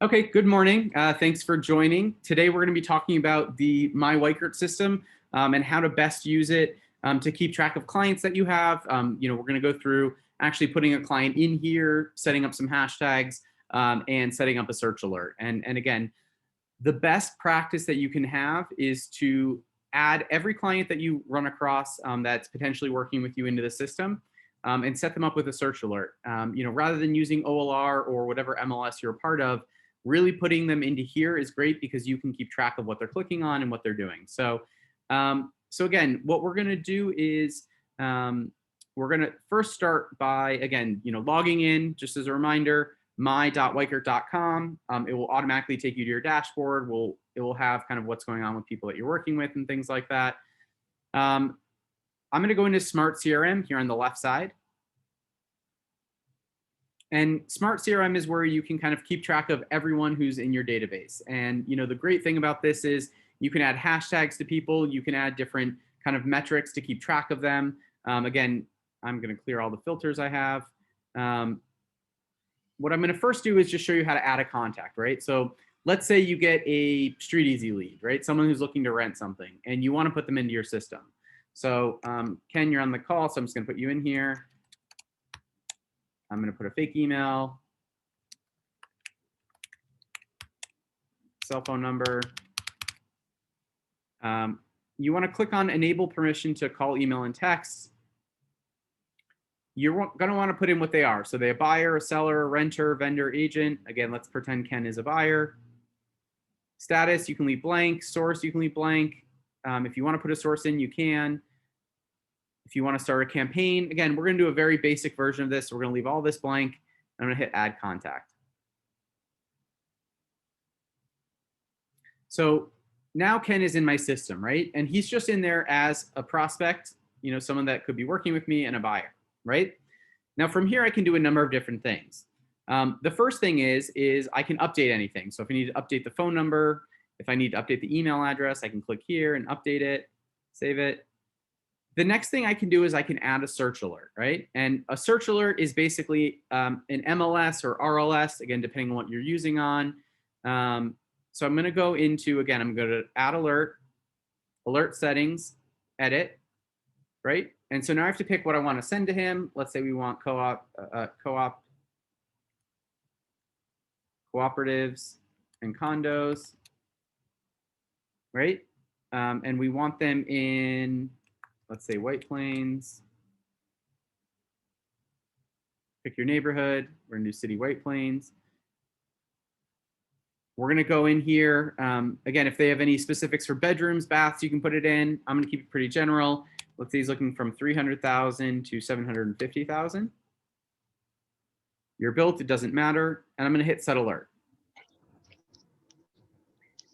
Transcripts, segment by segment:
Okay, good morning. Thanks for joining. Today we're going to be talking about the myWeichert system and how to best use it to keep track of clients that you have. We're going to go through actually putting a client in here, setting up some hashtags, and setting up a search alert. And again, the best practice that you can have is to add every client that you run across that's potentially working with you into the system and set them up with a search alert. Rather than using OLR or whatever MLS you're a part of, really putting them into here is great because you can keep track of what they're clicking on and what they're doing. So again, what we're going to do is we're going to first start by, again, logging in just as a reminder, my.weichert.com. It will automatically take you to your dashboard. It will have kind of what's going on with people that you're working with and things like that. I'm going to go into Smart CRM here on the left side. And Smart CRM is where you can kind of keep track of everyone who's in your database. And the great thing about this is you can add hashtags to people. You can add different kind of metrics to keep track of them. Again, I'm going to clear all the filters I have. What I'm going to first do is just show you how to add a contact, right? So let's say you get a StreetEasy lead, right? Someone who's looking to rent something and you want to put them into your system. So Ken, you're on the call, so I'm just going to put you in here. I'm going to put a fake email, cell phone number. You want to click on enable permission to call, email, and text. You're going to want to put in what they are. So they're a buyer, a seller, a renter, vendor, agent. Again, let's pretend Ken is a buyer. Status, you can leave blank. Source, you can leave blank. If you want to put a source in, you can. If you want to start a campaign, again, we're going to do a very basic version of this. So we're going to leave all this blank. I'm going to hit add contact. So now Ken is in my system, right? And he's just in there as a prospect, someone that could be working with me and a buyer, right? Now from here, I can do a number of different things. The first thing is I can update anything. So if I need to update the phone number, if I need to update the email address, I can click here and update it, save it. The next thing I can do is I can add a search alert, right? And a search alert is basically an MLS or RLS, again, depending on what you're using on. So I'm going to go into, again, I'm going to add alert, alert settings, edit, right? And so now I have to pick what I want to send to him. Let's say we want cooperatives and condos, right? And we want them in, let's say, White Plains. Pick your neighborhood. We're going to do City White Plains. We're going to go in here. Again, if they have any specifics for bedrooms, baths, you can put it in. I'm going to keep it pretty general. Let's say he's looking from 300,000 to 750,000. You're built, it doesn't matter. And I'm going to hit set alert.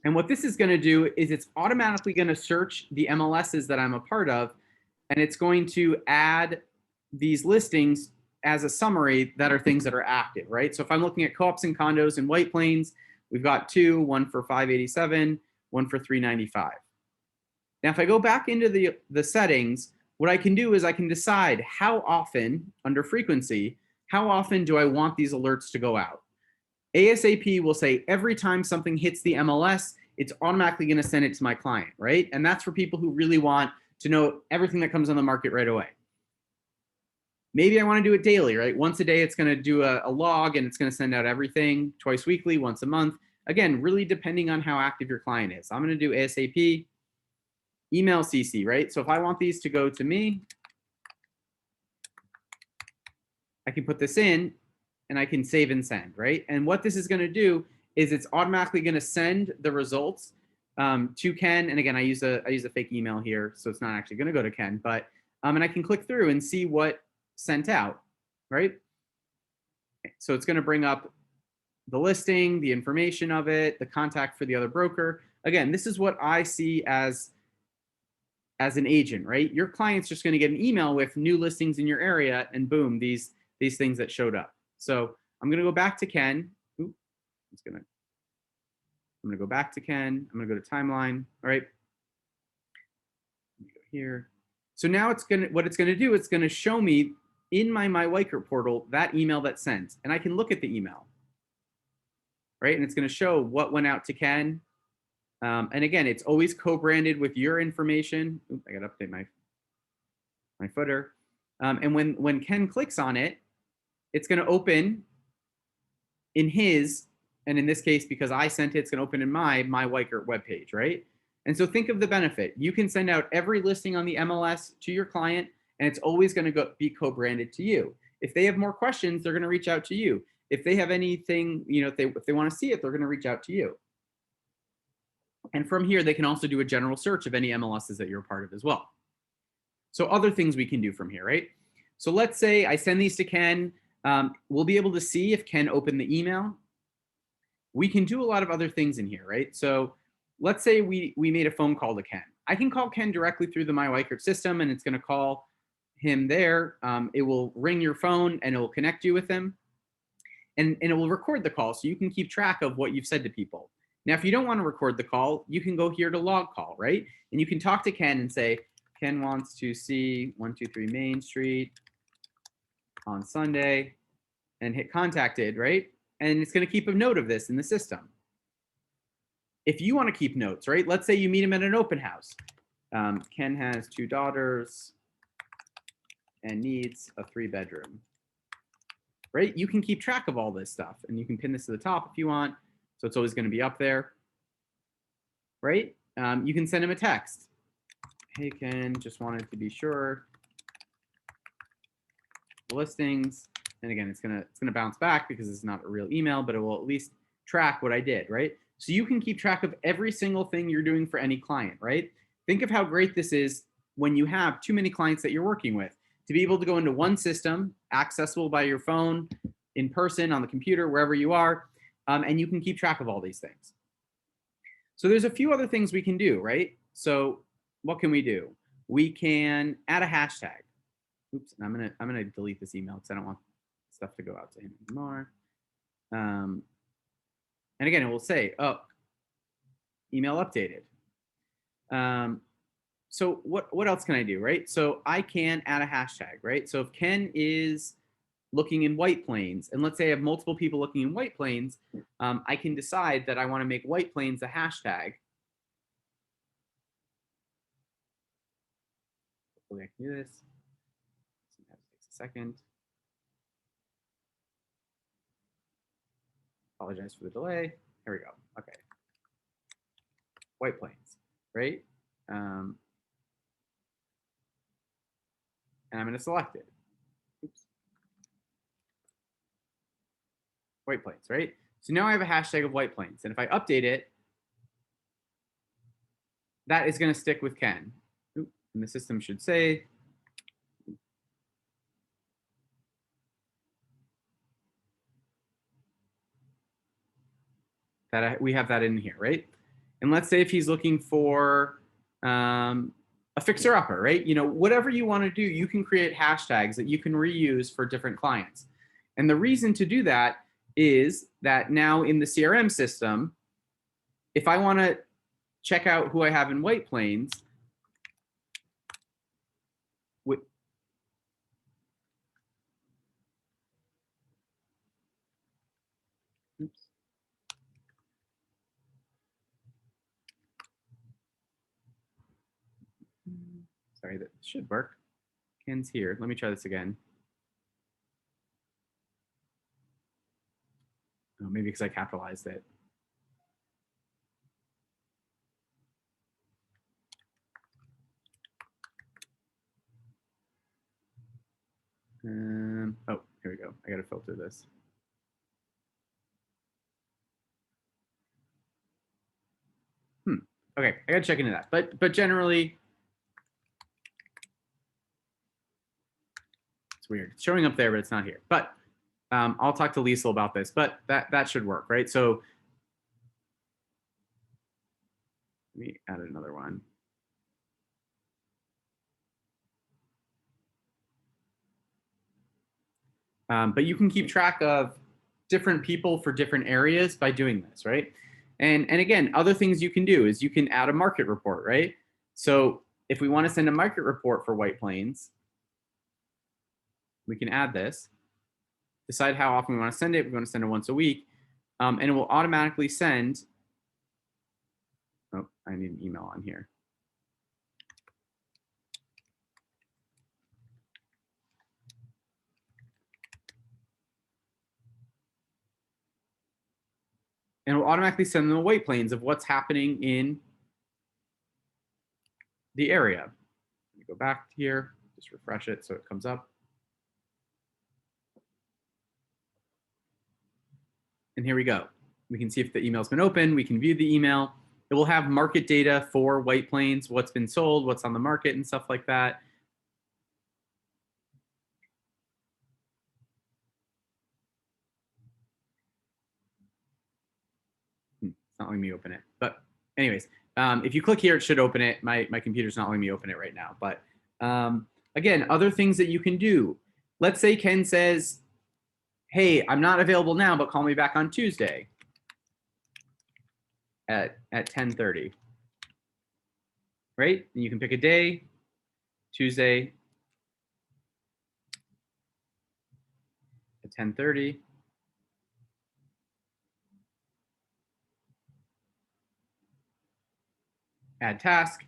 And what this is going to do is it's automatically going to search the MLSs that I'm a part of. And it's going to add these listings as a summary that are things that are active, right? So if I'm looking at co-ops and condos in White Plains, we've got two, one for 587, one for 395. Now, if I go back into the settings, what I can do is I can decide how often, under frequency, how often do I want these alerts to go out? ASAP will say every time something hits the MLS, it's automatically going to send it to my client, right? And that's for people who really want to know everything that comes on the market right away. Maybe I want to do it daily, right? Once a day, it's going to do a log and it's going to send out everything, twice weekly, once a month. Again, really depending on how active your client is. I'm going to do ASAP, email CC, right? So if I want these to go to me, I can put this in and I can save and send, right? And what this is going to do is it's automatically going to send the results to Ken. And again, I use a fake email here, so it's not actually going to go to Ken, but and I can click through and see what sent out, right? So it's going to bring up the listing, the information of it, the contact for the other broker. Again, this is what I see as an agent, right? Your client's just going to get an email with new listings in your area, and boom, these things that showed up. So I'm going to go back to Ken. I'm going to go back to Ken. I'm going to go to timeline. All right. Let me go here. So now what it's going to do, it's going to show me in my myWeichert portal that email that's sent, and I can look at the email. right? And it's going to show what went out to Ken. And again, it's always co-branded with your information. Oops, I got to update my footer. And when Ken clicks on it, it's going to open in his, and in this case, because I sent it, it's going to open in my myWeichert webpage, right? And so think of the benefit. You can send out every listing on the MLS to your client, and it's always going to be co-branded to you. If they have more questions, they're going to reach out to you. If they have anything, if they want to see it, they're going to reach out to you. And from here, they can also do a general search of any MLSs that you're a part of as well. So other things we can do from here, right? So let's say I send these to Ken. We'll be able to see if Ken opened the email. We can do a lot of other things in here, right? So let's say we made a phone call to Ken. I can call Ken directly through the myWeichert system, and it's going to call him there. It will ring your phone, and it will connect you with him. And it will record the call, so you can keep track of what you've said to people. Now, if you don't want to record the call, you can go here to log call, right? And you can talk to Ken and say, Ken wants to see 123 Main Street on Sunday, and hit contacted, right? And it's going to keep a note of this in the system. If you want to keep notes, right? Let's say you meet him at an open house. Ken has 2 daughters and needs a 3-bedroom, right? You can keep track of all this stuff, and you can pin this to the top if you want. So it's always going to be up there, right? You can send him a text. Hey, Ken, just wanted to be sure. Listings. And again, it's gonna bounce back because it's not a real email, but it will at least track what I did, right? So you can keep track of every single thing you're doing for any client, right? Think of how great this is when you have too many clients that you're working with, to be able to go into one system, accessible by your phone, in person, on the computer, wherever you are, and you can keep track of all these things. So there's a few other things we can do, right? So what can we do? We can add a hashtag. Oops, I'm gonna delete this email because I don't want stuff to go out to him anymore. And again, it will say, oh, email updated. So what else can I do, right? So I can add a hashtag, right? So if Ken is looking in White Plains, and let's say I have multiple people looking in White Plains, I can decide that I want to make White Plains a hashtag. Hopefully I can do this. Sometimes it takes a second. Apologize for the delay. Here we go. Okay. White Plains, right? And I'm going to select it. Oops. White Plains, right? So now I have a hashtag of White Plains. And if I update it, that is going to stick with Ken. Oops. And the system should say, that we have that in here, right? And let's say if he's looking for a fixer-upper, right? Whatever you want to do, you can create hashtags that you can reuse for different clients. And the reason to do that is that now in the CRM system, if I want to check out who I have in White Plains, oops. Sorry, that should work. Ken's here. Let me try this again. Oh, maybe because I capitalized it. Oh, here we go. I got to filter this. Okay, I got to check into that. But generally, it's weird. It's showing up there, but it's not here. But I'll talk to Liesl about this. But that should work, right? So let me add another one. But you can keep track of different people for different areas by doing this, right? And again, other things you can do is you can add a market report, right? So if we want to send a market report for White Plains, we can add this, decide how often we want to send it. We want to send it once a week. and it will automatically send, oh, I need an email on here. And it will automatically send them the white planes of what's happening in the area. Let me go back here, just refresh it so it comes up. And here we go. We can see if the email's been opened. We can view the email. It will have market data for White Plains, what's been sold, what's on the market, and stuff like that. It's not letting me open it. But anyways, if you click here, it should open it. My computer's not letting me open it right now. But again, other things that you can do. Let's say Ken says, hey, I'm not available now, but call me back on Tuesday at 10:30. Right? And you can pick a day, Tuesday at 10:30. Add task.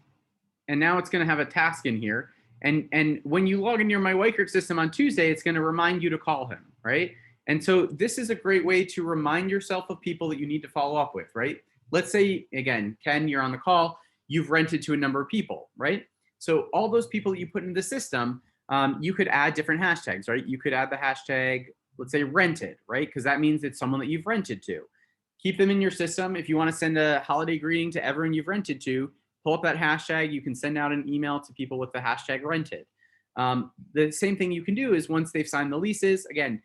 And now it's going to have a task in here. And when you log into your myWeichert system on Tuesday, it's going to remind you to call him, right? And so this is a great way to remind yourself of people that you need to follow up with, right? Let's say, again, Ken, you're on the call, you've rented to a number of people, right? So all those people that you put in the system, you could add different hashtags, right? You could add the hashtag, let's say rented, right? Because that means it's someone that you've rented to. Keep them in your system. If you want to send a holiday greeting to everyone you've rented to, pull up that hashtag. You can send out an email to people with the hashtag rented. The same thing you can do is once they've signed the leases, again,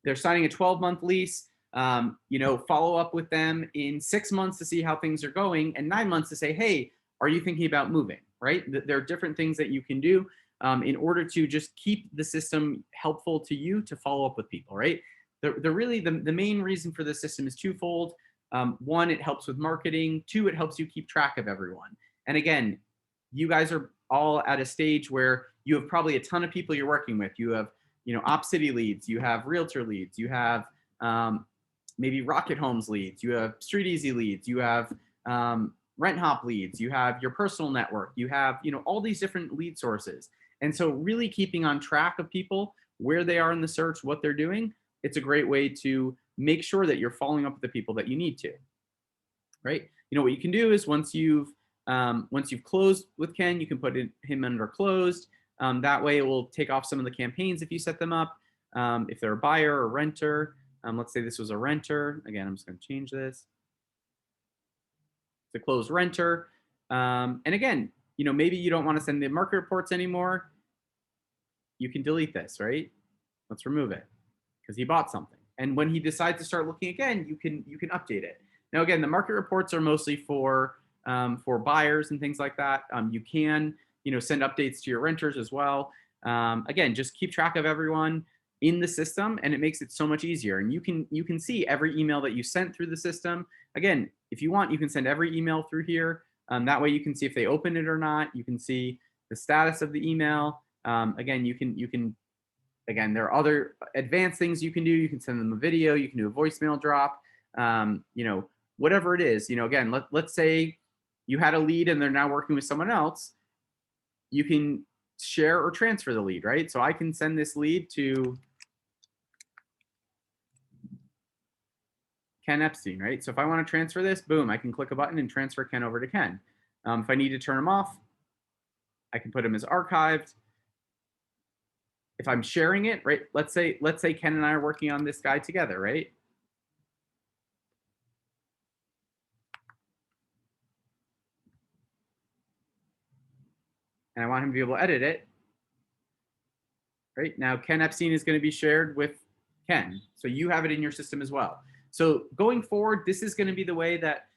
they're signing a 12-month lease, follow up with them in 6 months to see how things are going, and 9 months to say, hey, are you thinking about moving, right? There are different things that you can do in order to just keep the system helpful to you to follow up with people, right? The main reason for this system is twofold. One, it helps with marketing. Two, it helps you keep track of everyone. And again, you guys are all at a stage where you have probably a ton of people you're working with. You have, OpCity leads, you have realtor leads, you have maybe Rocket Homes leads, you have Street Easy leads, you have Rent Hop leads, you have your personal network, you have, all these different lead sources. And so really keeping on track of people, where they are in the search, what they're doing, it's a great way to make sure that you're following up with the people that you need to, right? What you can do is once you've closed with Ken, you can put him under closed. That way it will take off some of the campaigns if you set them up. If they're a buyer or renter, let's say this was a renter. Again, I'm just going to change this to close renter. And again, maybe you don't want to send the market reports anymore. You can delete this, right? Let's remove it because he bought something. And when he decides to start looking again, you can update it. Now, again, the market reports are mostly for buyers and things like that. You can, send updates to your renters as well. Again, just keep track of everyone in the system, and it makes it so much easier. And you can see every email that you sent through the system. Again, if you want, you can send every email through here. That way you can see if they open it or not. You can see the status of the email. Again, again, there are other advanced things you can do. You can send them a video. You can do a voicemail drop. Whatever it is. Again, let's say you had a lead and they're now working with someone else. You can share or transfer the lead, right? So I can send this lead to Ken Epstein, right? So if I want to transfer this, boom, I can click a button and transfer Ken over to Ken. If I need to turn him off, I can put him as archived. If I'm sharing it, right? Let's say Ken and I are working on this guy together, right? And I want him to be able to edit it. Right now, Ken Epstein is going to be shared with Ken. So you have it in your system as well. So going forward, this is going to be the way that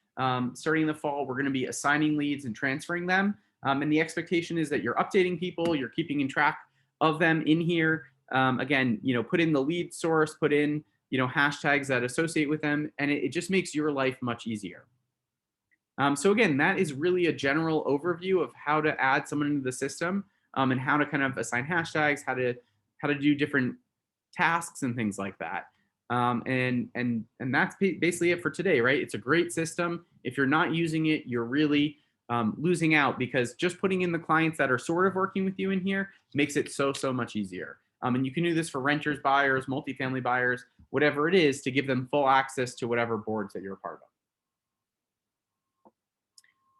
starting in the fall, we're going to be assigning leads and transferring them. And the expectation is that you're updating people, you're keeping in track of them in here. Again, put in the lead source, put in, hashtags that associate with them, and it just makes your life much easier. So again, that is really a general overview of how to add someone into the system and how to kind of assign hashtags, how to do different tasks and things like that. And that's basically it for today, right? It's a great system. If you're not using it, you're really losing out, because just putting in the clients that are sort of working with you in here makes it so much easier. And you can do this for renters, buyers, multifamily buyers, whatever it is, to give them full access to whatever boards that you're a part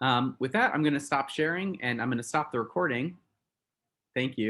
of. With that, I'm going to stop sharing and I'm going to stop the recording. Thank you.